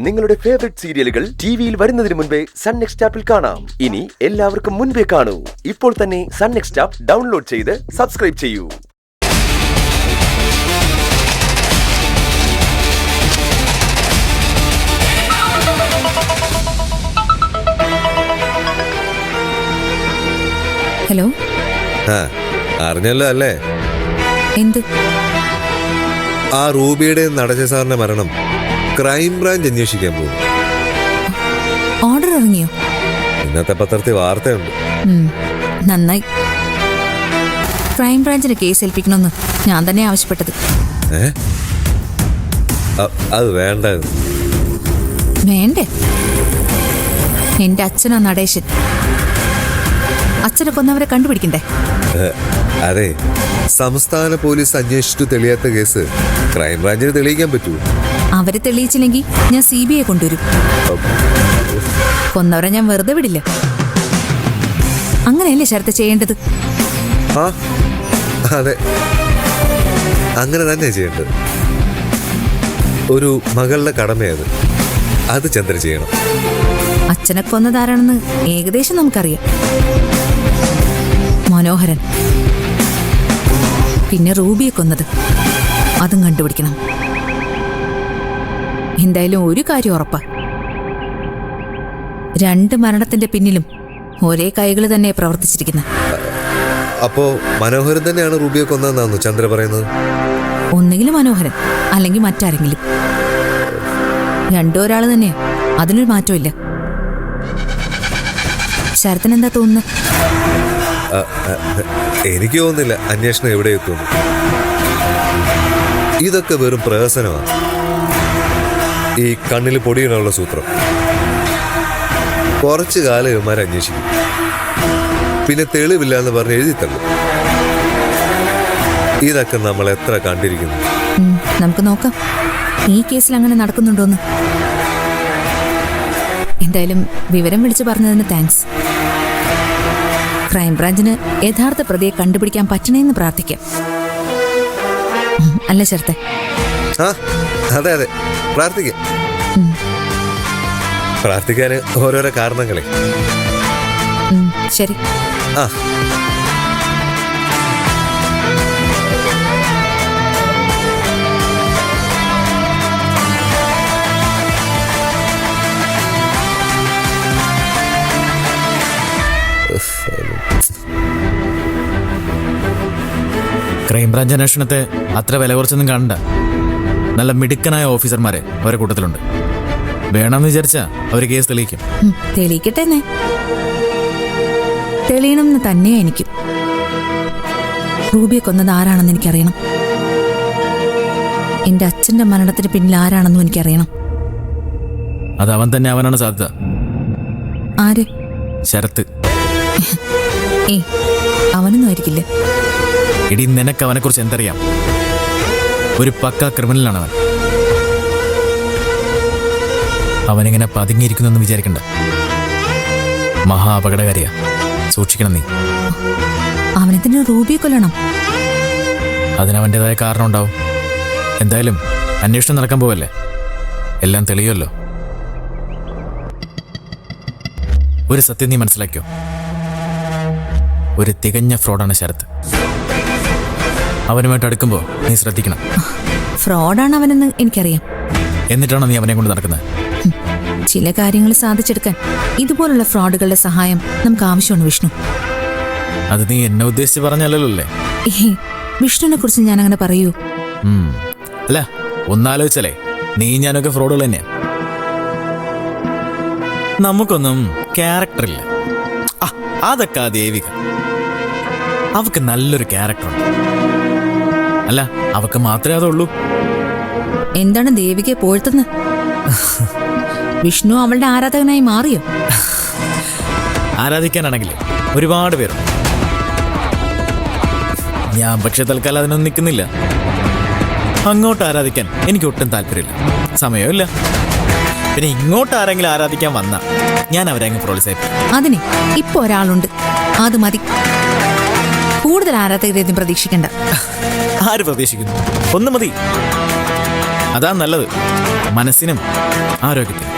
നിങ്ങളുടെ ഫേവറേറ്റ് സീരിയലുകൾ ടിവിയിൽ വരുന്നതിന് മുൻപേ സൺ നെക്സ്റ്റ് ആപ്പിൽ കാണാം. ഇനി എല്ലാവർക്കും മുൻപേ കാണൂ. ഇപ്പോൾ തന്നെ സൺ നെക്സ്റ്റ് ആപ്പ് ഡൗൺലോഡ് ചെയ്ത് സബ്സ്ക്രൈബ് ചെയ്യൂ. ഹലോ. അറിഞ്ഞല്ലോ അല്ലേ? എന്ത്? ആ റൂബിയുടെ നടജ സാറിന്റെ മരണം ക്രൈംബ്രാഞ്ച് അന്വേഷിക്കാൻ പോകും. ഓർഡർ ഇറങ്ങിയോ? ഇന്നത്തെ പത്രത്തിൽ വാർത്തയുണ്ട്. നന്നായി. ക്രൈംബ്രാഞ്ചിന് കേസ് ഏൽപ്പിക്കണമെന്ന് ഞാൻ തന്നെ ആവശ്യപ്പെട്ടത്. അത് വേണ്ടായിരുന്നു. വേണ്ടേ? എന്റെ അച്ഛനാ നടേശൻ. അച്ഛനെ കൊന്നവരെ കണ്ടുപിടിക്കണ്ടേ? അതെ, സംസ്ഥാന പോലീസ് അന്വേഷിച്ചിട്ട് തെളിയാത്ത കേസ് ക്രൈംബ്രാഞ്ചിന് തെളിയിക്കാൻ പറ്റൂ. അവരെ തെളിയിച്ചില്ലെങ്കിൽ ഞാൻ CBI കൊണ്ടുവരും. കൊന്നവരെ ഞാൻ വെറുതെ വിടില്ല. അങ്ങനെയല്ലേ ശരത്ത് ചെയ്യേണ്ടത്? അതെ, അങ്ങനെ തന്നെ ചെയ്യേണ്ടത്. ഒരു മകളുടെ കടമയത്. അത് ചന്ദ്ര ചെയ്യണം. അച്ഛനെ കൊന്നതാരാണെന്ന് ഏകദേശം നമുക്കറിയാം. മനോഹരൻ. പിന്നെ റൂബിയെ കൊന്നത്, അതും കണ്ടുപിടിക്കണം. എന്തായാലും ഒരു കാര്യം ഉറപ്പാ, 2 മരണത്തിന്റെ പിന്നിലും ഒരേ കൈകൾ തന്നെ പ്രവർത്തിച്ചിരിക്കുന്നത്. അപ്പോ മനോഹരൻ തന്നെയാണ് റൂബിയെ കൊന്നതെന്നാണോ ചന്ദ്ര പറയുന്നത്? ഒന്നെങ്കിലും മനോഹരൻ, അല്ലെങ്കിൽ മറ്റാരെങ്കിലും. ഒരാൾ തന്നെയാ, അതിനൊരു മാറ്റമില്ല. ശരത്തിന് എന്താ തോന്നുന്നത്? എനിക്ക് തോന്നുന്നില്ല അന്വേഷണം എവിടെ എത്തുന്നു. ഇതൊക്കെ വെറും പ്രഹസനമാണ്. ഈ കണ്ണിൽ പൊടിയിടാനുള്ള സൂത്രം. കുറച്ചു കാലം ഇവന്മാരെ അന്വേഷിക്കും, പിന്നെ തെളിവില്ല എന്ന് പറഞ്ഞ് എഴുതിത്തള്ളു. ഇതൊക്കെ നമ്മൾ എത്ര കണ്ടിരിക്കുന്നു. നമുക്ക് നോക്കാം ഈ കേസിൽ അങ്ങനെ നടക്കുന്നുണ്ടോന്ന്. എന്തായാലും വിവരം വിളിച്ചു പറഞ്ഞതിന് താങ്ക്സ്. ക്രൈംബ്രാഞ്ചിന് യഥാർത്ഥ പ്രതിയെ കണ്ടുപിടിക്കാൻ പറ്റണേന്ന് പ്രാർത്ഥിക്കാം. അല്ല ശരത്തെ? അതെ അതെ, പ്രാർത്ഥിക്കാം. പ്രാർത്ഥിക്കാന് ഓരോരോ കാരണങ്ങളെ. ശരി. ക്രൈംബ്രാഞ്ച് അന്വേഷണത്തെ അത്ര വില കുറച്ചൊന്നും കാണണ്ട. നല്ല മിടുക്കനായ ഓഫീസർമാരെ അവരെ കൂട്ടത്തിലുണ്ട്. വേണമെന്ന് വിചാരിച്ചാ അവര് കേസ് തെളിയിക്കും. തെളിയിക്കട്ടെ. തെളിയണമെന്ന് തന്നെയാ എനിക്കും. റൂബിയെ കൊന്നത് ആരാണെന്ന് എനിക്കറിയണം. എന്റെ അച്ഛന്റെ മരണത്തിന് പിന്നിൽ ആരാണെന്നും എനിക്കറിയണം. അത് അവൻ തന്നെ ആവാനാണ് സാധ്യത. ആര്? ശരത്ത്. അവനൊന്നും ആയിരിക്കില്ല. ഇടി, നിനക്ക് അവനെ കുറിച്ച് എന്തറിയാം? ഒരു പക്ക ക്രിമിനലാണ് അവൻ. അവനിങ്ങനെ പതുങ്ങിയിരിക്കുന്നെന്ന് വിചാരിക്കണ്ട. മഹാ അപകടകാരിയാ, സൂക്ഷിക്കണം നീ. അവനെത്തിന് റൂബിയെ കൊല്ലണം? അതിനവൻ്റെതായ കാരണം ഉണ്ടാവും. എന്തായാലും അന്വേഷണം നടക്കാൻ പോവല്ലേ, എല്ലാം തെളിയുമല്ലോ. ഒരു സത്യം നീ മനസ്സിലാക്കിയോ? ഒരു തികഞ്ഞ ഫ്രോഡാണ് ശരത്ത്. അവനുമായിട്ട് അടുക്കുമ്പോൾ നീ ശ്രദ്ധിക്കണം. ഫ്രോഡാണ് അവനെന്ന് എനിക്കറിയാം. എന്നിട്ടാണോ നീ അവനെ കൊണ്ട് നടക്കുന്നത്? ചില കാര്യങ്ങൾ സാധിച്ചെടുക്കാൻ ഇതുപോലുള്ള ഫ്രോഡുകളുടെ സഹായം നമുക്ക് ആവശ്യമാണ് വിഷ്ണു. അത് നീ എന്നെ ഉദ്ദേശിച്ച് പറഞ്ഞല്ലോ അല്ലേ? വിഷ്ണുവിനെ കുറിച്ച് ഞാൻ അങ്ങനെ പറയൂ? അല്ല, ഒന്നാലോചിച്ചല്ലേ, നീ ഞാനൊക്കെ ഫ്രോഡുകൾ തന്നെയാ. നമുക്കൊന്നും ക്യാരക്ടറില്ല. അതൊക്കെ ആ ദേവിക, അവക്ക് നല്ലൊരു ക്യാരക്ടറുണ്ട്. അല്ല, അവക്ക് മാത്രമേ അതുള്ളൂ. എന്താണ് ദേവികയെ പോഴ്ത്തുന്ന? വിഷ്ണു അവളുടെ ആരാധകനായി മാറിയോ? ആരാധിക്കാനാണെങ്കിൽ ഒരുപാട് പേരുണ്ട്. ഞാൻ പക്ഷെ തൽക്കാലം അതിനൊന്നും നിൽക്കുന്നില്ല. അങ്ങോട്ട് ആരാധിക്കാൻ എനിക്ക് ഒട്ടും താല്പര്യമില്ല, സമയമില്ല. പിന്നെ ഇങ്ങോട്ട് ആരെങ്കിലും ആരാധിക്കാൻ വന്നാ ഞാൻ അവരെ അങ്ങ് പ്രോത്സാഹിപ്പിക്കും. അതിന് ഇപ്പൊ ഒരാളുണ്ട്, അത് മതി. കൂടുതൽ ആരാധകരെയും പ്രതീക്ഷിക്കണ്ട. ആര് പ്രതീക്ഷിക്കുന്നു? ഒന്ന് മതി. അതാ നല്ലത്, മനസ്സിനും ആരോഗ്യത്തിനും.